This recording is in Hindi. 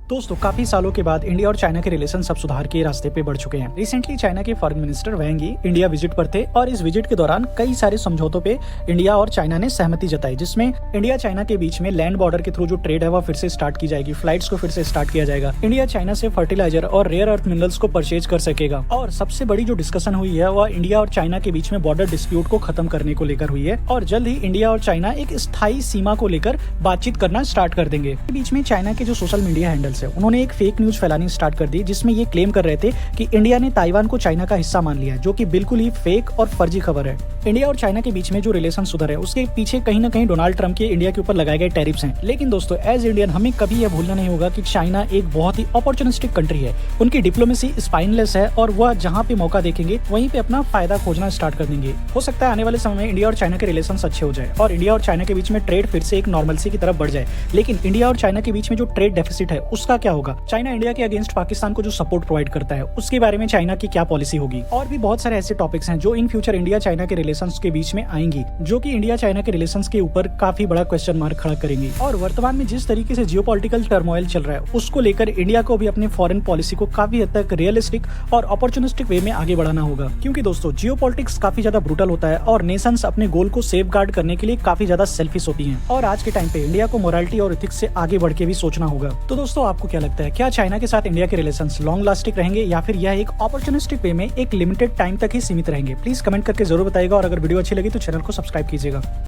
दोस्तों काफी सालों के बाद इंडिया और चाइना के रिलेशन अब सुधार के रास्ते पे बढ़ चुके हैं। रिसेंटली चाइना के फॉरेन मिनिस्टर वैंग यी इंडिया विजिट पर थे और इस विजिट के दौरान कई सारे समझौतों पे इंडिया और चाइना ने सहमति जताई, जिसमें इंडिया चाइना के बीच में लैंड बॉर्डर के थ्रू जो ट्रेड है वो फिर से स्टार्ट की जाएगी, फ्लाइट्स को फिर से स्टार्ट किया जाएगा, इंडिया चाइना से फर्टिलाइजर और रेयर अर्थ मिनरल्स को परचेज कर सकेगा। और सबसे बड़ी जो डिस्कशन हुई है वह इंडिया और चाइना के बीच में बॉर्डर डिस्प्यूट को खत्म करने को लेकर हुई है और जल्द ही इंडिया और चाइना एक स्थायी सीमा को लेकर बातचीत करना स्टार्ट कर देंगे। बीच में चाइना के जो सोशल मीडिया हैंडल्स है उन्होंने एक फेक न्यूज फैलानी स्टार्ट कर दी, जिसमें ये क्लेम कर रहे थे कि इंडिया ने ताइवान को चाइना का हिस्सा मान लिया है, जो कि बिल्कुल ही फेक और फर्जी खबर है। इंडिया और चाइना के बीच में जो रिलेशन सुधर है उसके पीछे कहीं ना कहीं डोनाल्ड ट्रंप के इंडिया के ऊपर लगाए गए टैरिफ्स हैं। लेकिन दोस्तों एज इंडियन हमें कभी यह भूलना नहीं होगा कि चाइना एक बहुत ही अपॉर्चुनिस्टिक कंट्री है। उनकी डिप्लोमेसी स्पाइनलेस है और वह जहाँ पे मौका देखेंगे वहीं पे अपना फायदा खोजना स्टार्ट कर देंगे। हो सकता है आने वाले समय में इंडिया और चाइना के रिलेशन अच्छे हो जाए और इंडिया और चाइना के बीच में ट्रेड फिर से एक नॉर्मलसी की तरफ बढ़ जाए। लेकिन इंडिया और चाइना के बीच में जो ट्रेड डेफिसिट है उसका क्या होगा? चाइना इंडिया के अगेंस्ट पाकिस्तान को जो सपोर्ट प्रोवाइड करता है उसके बारे में चाइना की क्या पॉलिसी होगी? और भी बहुत सारे ऐसे टॉपिक्स हैं जो इन फ्यूचर इंडिया चाइना के रिलेशंस के बीच में आएंगी, जो कि इंडिया चाइना के रिलेशंस के ऊपर काफी बड़ा क्वेश्चन मार्क खड़ा करेंगी। और वर्तमान में जिस तरीके से जियोपॉलिटिकल टर्मोइल चल रहा है उसको लेकर इंडिया को भी अपने फॉरेन पॉलिसी को काफी हद तक रियलिस्टिक और अपॉर्चुनिस्टिक वे में आगे बढ़ाना होगा, क्योंकि दोस्तों जियोपॉलिटिक्स काफी ज्यादा ब्रूटल होता है और नेशंस अपने गोल को सेफगार्ड करने के लिए काफी ज्यादा सेल्फिश होती हैं और आज के टाइम पे इंडिया को मोरालिटी और एथिक्स से आगे बढ़ के भी सोचना होगा। तो दोस्तों आपको क्या लगता है, क्या चाइना के साथ इंडिया के रिलेशंस लॉन्ग लास्टिंग रहेंगे या फिर यह एक अपॉर्चुनिस्टिक वे में एक लिमिटेड टाइम तक ही सीमित रहेंगे? प्लीज कमेंट करके जरूर बताइएगा और अगर वीडियो अच्छी लगी तो चैनल को सब्सक्राइब कीजिएगा।